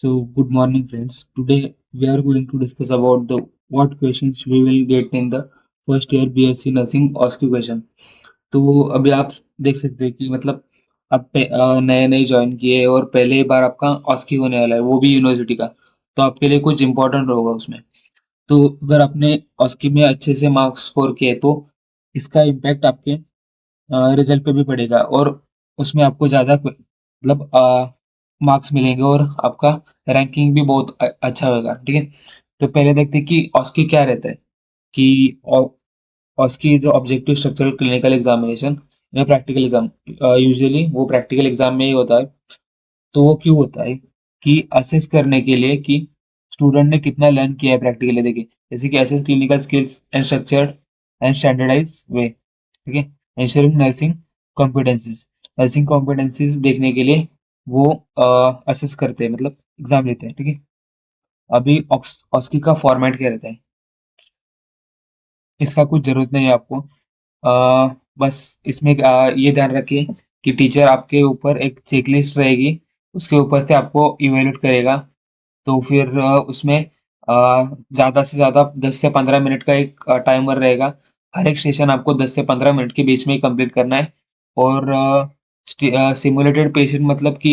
Good morning, friends. Today we are going to discuss about the what questions we will get in the first year BSc Nursing OSCE question. तो अभी आप देख सकते हैं कि मतलब आप नए नए ज्वाइन किए और पहले बार आपका OSCE होने वाला है, वो भी यूनिवर्सिटी का। तो आपके लिए कुछ इम्पोर्टेंट होगा उसमें। तो अगर आपने OSCE में अच्छे से मार्क्स स्कोर किए तो इसका इम्पैक्ट आपके रिजल्ट पे भी पड़ेगा और उसमें आपको ज़्यादा मतलब मार्क्स मिलेंगे और आपका रैंकिंग भी बहुत अच्छा होगा, ठीक है? तो पहले देखते हैं कि OSCE क्या रहता है कि OSCE is objective structural clinical examination या प्रैक्टिकल एग्जाम। यूजुअली वो प्रैक्टिकल एग्जाम में ही होता है। तो वो क्यों होता है कि असेस करने के लिए कि स्टूडेंट ने कितना लर्न किया है प्रैक्टिकली। देखिए जैसे कि assess clinical skills and structured and standardize way, ठीक है? इंश्योरिंग नर्सिंग कॉम्पिटेंसीज देखने के लिए वो असेस करते हैं, मतलब एग्जाम लेते हैं, ठीक है? अभी ऑस्की का फॉर्मेट क्या रहता है, इसका कुछ जरूरत नहीं है आपको। बस इसमें ये ध्यान रखिए कि टीचर आपके ऊपर एक चेकलिस्ट रहेगी, उसके ऊपर से आपको इवेल्युएट करेगा। तो फिर उसमें ज़्यादा से ज़्यादा 10 से 15 मिनट का एक टाइमर रहेगा। हर एक सेशन आपको 10 से 15 मिनट के बीच में ही कंप्लीट करना है। और सिमुलेटेड पेशेंट मतलब कि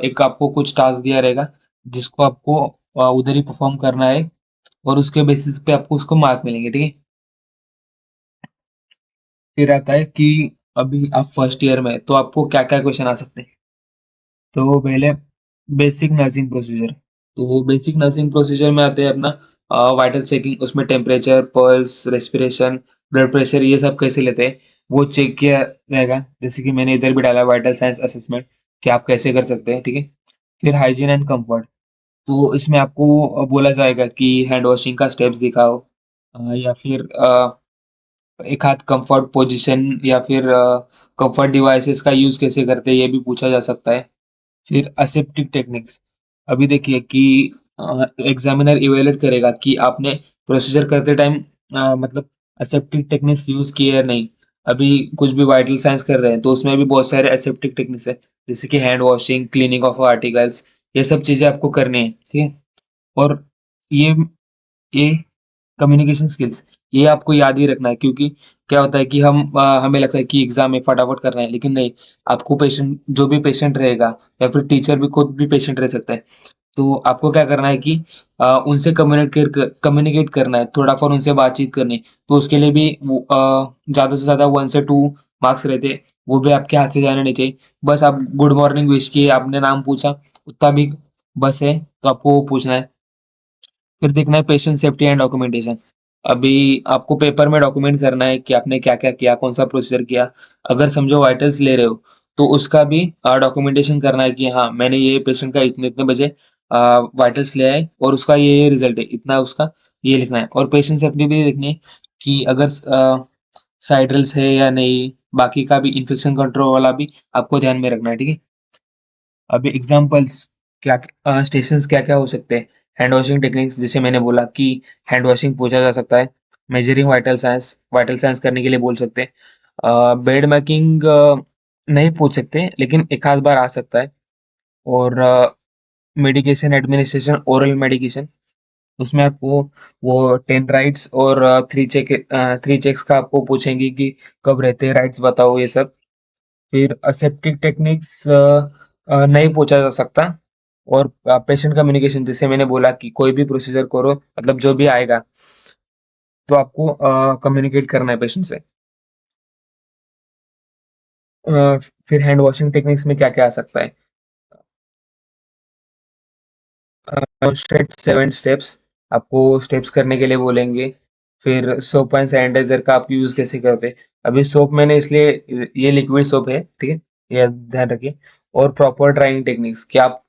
एक आपको कुछ टास्क दिया रहेगा जिसको आपको उधर ही परफॉर्म करना है और उसके बेसिस पे आपको उसको मार्क मिलेंगे, ठीक है? फिर आता है कि अभी आप फर्स्ट ईयर में हैं, तो आपको क्या-क्या क्वेश्चन आ सकते हैं। तो पहले बेसिक नर्सिंग प्रोसीजर। तो बेसिक नर्सिंग प्रोसीजर में आते हैं अपना वाइटल चेकिंग, उसमें temperature, pulse, respiration, blood pressure ये सब कैसे लेते हैं वो चेक किया जाएगा। जैसे कि मैंने इधर भी डाला वाइटल साइंस असेसमेंट कि आप कैसे कर सकते हैं, ठीक है? फिर हाइजीन एंड कंफर्ट। तो इसमें आपको बोला जाएगा कि हैंड वॉशिंग का स्टेप्स दिखाओ, या फिर एक आध कंफर्ट पोजीशन या फिर कंफर्ट डिवाइसेस का यूज़ कैसे करते हैं ये भी पूछा जा सकता है। फिर असेप्टिक टेक्निक्स। अभी देखिए कि एग्जामिनर इवेलुएट करेगा कि आपने प्रोसीजर करते टाइम मतलब असेप्टिक टेक्निक्स यूज़ किए या नहीं। अभी कुछ भी वाइटल साइंस कर रहे हैं तो उसमें भी बहुत सारे असेप्टिक टेक्निक्स है, जैसे कि hand washing, cleaning of articles, ये सब चीज़ें आपको करनी है, ठीक है? और ये ये कम्युनिकेशन स्किल्स ये आपको याद ही रखना है, क्योंकि क्या होता है कि हमें लगता है कि एग्जाम में फटाफट करना है, लेकिन नहीं। आपको पेशेंट जो भी पेशेंट रहेगा या फिर टीचर भी खुद भी पेशेंट रह सकता है, तो आपको क्या करना है कि उनसे कम्युनिकेट करना है, थोड़ा फ़ोन उनसे बातचीत करनी है। तो उसके लिए भी वो ज़्यादा से ज़्यादा 1 से 2 मार्क्स रहते हैं, वो भी आपके हाथ से जाने नहीं चाहिए। बस आप गुड मॉर्निंग विश किए, आपने नाम पूछा, उतना भी बस है, तो आपको वो पूछना है। फिर देखना है पेशेंट सेफ्टी एंड डॉक्यूमेंटेशन। अभी आपको पेपर में डॉक्यूमेंट करना है कि आपने क्या-क्या किया, कौन-सा प्रोसीजर किया। अगर समझो वाइटल्स ले रहे हो, तो उसका भी डॉक्यूमेंटेशन करना है कि हाँ, मैंने ये पेशेंट का इतने-इतने बजे वाइटल्स लिया है और उसका ये रिज़ल्ट है, इतना उसका ये लिखना है। और पेशेंट सेफ्टी भी देखनी है कि अगर साइड्रल्स है या नहीं, बाकी का भी इन्फेक्शन कंट्रोल वाला भी आपको ध्यान में रखना है, ठीक है? अभी एग्जांपल्स क्या स्टेशंस क्या-क्या हो सकते हैं? हैंड वॉशिंग टेक्निक्स, जैसे मैंने बोला कि हैंड वॉशिंग पूछा जा सकता है। मेजरिंग वाइटल साइंस करने के लिए बोल सकते हैं। बेड मेकिंग नहीं पूछ सकते, लेकिन एक आध बार आ सकता है। और मेडिकेशन एडमिनिस्ट्रेशन, ओरल मेडिकेशन, उसमें आपको वो 10 राइट्स और 3 चेक्स का आपको पूछेंगे कि कब रहते हैं राइट्स, बताओ ये सब। फिर असेप्टिक टेक्निक्स नहीं पूछा जा सकता। और पेशेंट कम्युनिकेशन, जैसे मैंने बोला कि कोई भी प्रोसीजर करो, मतलब जो भी आएगा तो आपको कम्युनिकेट करना है पेशेंट से। फिर हैंड वॉशिंग टेक्निक्स में क्या क्या आ सकता है? डेमोन्स्ट्रेट 7 स्टेप्स, आपको स्टेप्स करने के लिए बोलेंगे। फिर सोप एंड सैनिटाइजर का आप यूज़ कैसे करते हैं? अभी सोप मैंने इसलिए ये लिक्विड सोप है, ठीक है? ये ध्यान रखिए। और प्रॉपर ड्राइंग टेक्निक्स कि आप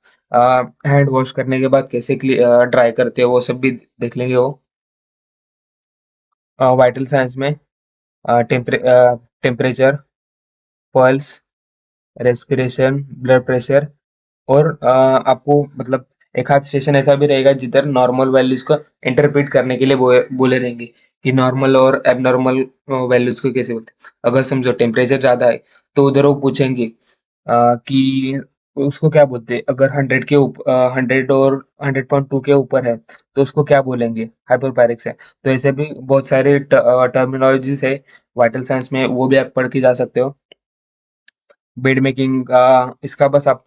हैंड वॉश करने के बाद कैसे ड्राई करते हो, वो सब भी देख लेंगे वो। वाइटल साइंस में temperature, pulse, respiration, blood pressure. और आपको मतलब एक आध सेशन ऐसा भी रहेगा जिधर नॉर्मल वैल्यूज को इंटरप्रेट करने के लिए बोले रहेंगे कि नॉर्मल और एबनॉर्मल वैल्यूज को कैसे बोलते हैं। अगर समझो टेम्परेचर ज़्यादा है तो उधर वो पूछेंगे कि उसको क्या बोलते हैं, अगर 100 के ऊपर 100 और 100.2 के ऊपर है तो उसको क्या बोलेंगे, हाइपोपैरिक्स है। तो ऐसे भी बहुत सारे टर्मिनोलॉजीज है वाइटल साइंस में, वो भी आप पढ़ के जा सकते हो। बेड मेकिंग इसका बस आप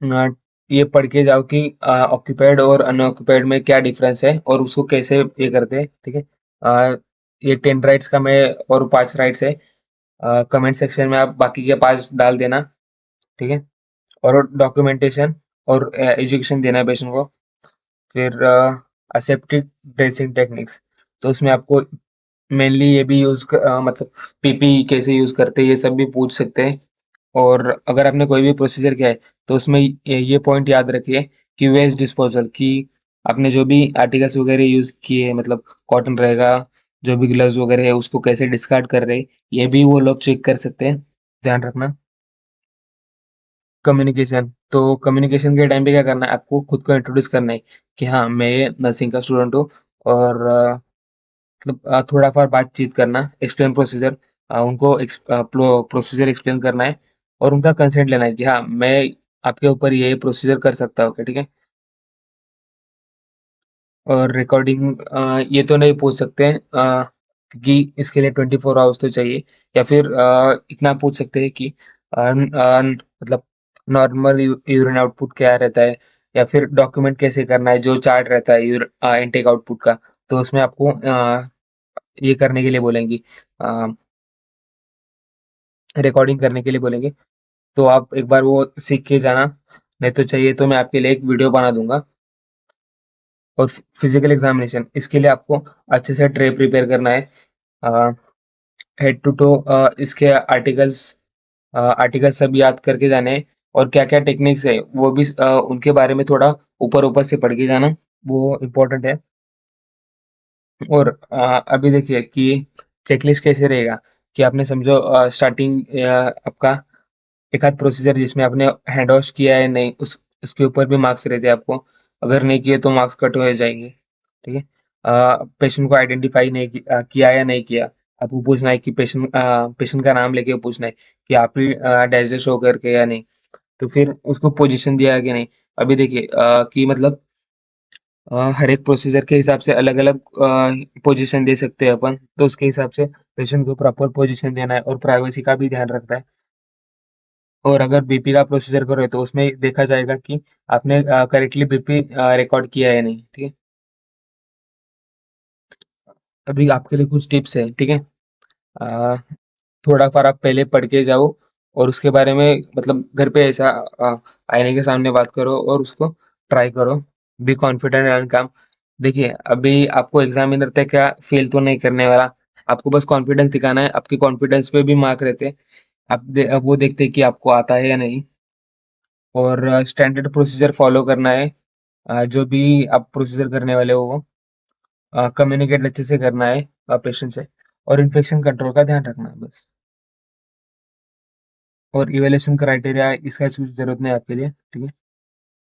अ, ये पढ़ के जाओ कि ऑक्यूपाइड और अनऑक्यूपाइड में क्या डिफरेंस है और उसको कैसे ये करते हैं, ठीक है। ये 10 राइट्स का मैं और 5 राइट्स है, कमेंट सेक्शन में आप बाकी के 5 डाल देना, ठीक है। और डॉक्यूमेंटेशन और एजुकेशन देना है पेशेंट को। फिर असेप्टिक ड्रेसिंग टेक्निक्स, तो उसमें आपको मेनली ये भी मतलब पीपी कैसे यूज करते हैं ये सब भी पूछ सकते हैं। और अगर आपने कोई भी प्रोसीजर किया है तो उसमें ये पॉइंट याद रखिए कि वेस्ट डिस्पोजल, कि आपने जो भी आर्टिकल्स वगैरह यूज किए, मतलब कॉटन रहेगा, जो भी ग्लव्स वगैरह है उसको कैसे डिस्कार्ड कर रहे हैं, ये भी वो लोग चेक कर सकते हैं, ध्यान रखना। कम्युनिकेशन, तो कम्युनिकेशन के टाइम पे क्या करना है, आपको खुद को इंट्रोड्यूस करना है कि हाँ मैं नर्सिंग का स्टूडेंट हूँ। और मतलब थोड़ा फार बातचीत करना, एक्सप्लेन प्रोसीजर, उनको प्रोसीजर एक्सप्लेन करना है और उनका कंसेंट लेना है कि हाँ मैं आपके ऊपर ये प्रोसीजर कर सकता हूँ क्या, ठीक है। और रिकॉर्डिंग ये तो नहीं पूछ सकते हैं, क्योंकि इसके लिए 24 आवर्स तो चाहिए। या फिर इतना पूछ सकते हैं कि मतलब नॉर्मल यूरिन आउटपुट क्या रहता है, या फिर डॉक्यूमेंट कैसे करना है जो चार्ट रहता है इनटेक आउटपुट का। तो उसमें आपको ये करने के लिए बोलेंगी, रिकॉर्डिंग करने के लिए बोलेंगे। तो आप एक बार वो सीख के जाना, नहीं तो चाहिए तो मैं आपके लिए एक वीडियो बना दूंगा। और फिजिकल एग्जामिनेशन, इसके लिए आपको अच्छे से ट्रे प्रिपेयर करना है, हेड टू टो इसके आर्टिकल्स सब याद करके जाने हैं। और क्या क्या टेक्निक्स है वो भी उनके बारे में थोड़ा ऊपर ऊपर से पढ़ के जाना, वो इम्पोर्टेंट है। और अभी देखिए कि चेकलिस्ट कैसे रहेगा, कि आपने समझो स्टार्टिंग आपका एक आध प्रोसीजर जिसमें आपने हैंड वॉश किया है नहीं, उस उसके ऊपर भी मार्क्स रहते हैं आपको। अगर नहीं किए तो मार्क्स कट हो जाएंगे, ठीक है। पेशेंट को आइडेंटिफाई नहीं किया या नहीं किया, आपको पूछना है कि पेशेंट का नाम लेके पूछना है कि आप ही डैश डैश शो करके या नहीं। तो फिर उसको पोजीशन दिया कि नहीं। अभी देखिए कि मतलब हर एक प्रोसीजर के हिसाब से अलग अलग पोजीशन दे सकते हैं अपन, तो उसके हिसाब से पेशेंट को प्रॉपर पोजीशन देना है और प्राइवेसी का भी ध्यान रखना है। और अगर बीपी का प्रोसीजर करो तो उसमें देखा जाएगा कि आपने करेक्टली बीपी रिकॉर्ड किया है नहीं, ठीक है। अभी आपके लिए कुछ टिप्स है, ठीक है। अ, थोड़ा फार आप पहले पढ़ के जाओ और उसके बारे में मतलब घर पे ऐसा आईने के सामने बात करो और उसको ट्राई करो। बी कॉन्फिडेंट एंड काम। देखिए अभी आपको एग्जामिनर तक क्या फेल तो नहीं करने वाला, आपको बस कॉन्फिडेंस दिखाना है, आपके कॉन्फिडेंस पे भी मार्क रहते हैं। वो देखते हैं कि आपको आता है या नहीं। और स्टैंडर्ड प्रोसीजर फॉलो करना है, जो भी आप प्रोसीजर करने वाले हो वो कम्युनिकेट अच्छे से करना है पेशेंट से। और इन्फेक्शन कंट्रोल का ध्यान रखना है बस। और इवैल्यूएशन क्राइटेरिया इसका कुछ जरूरत नहीं है आपके लिए, ठीक है।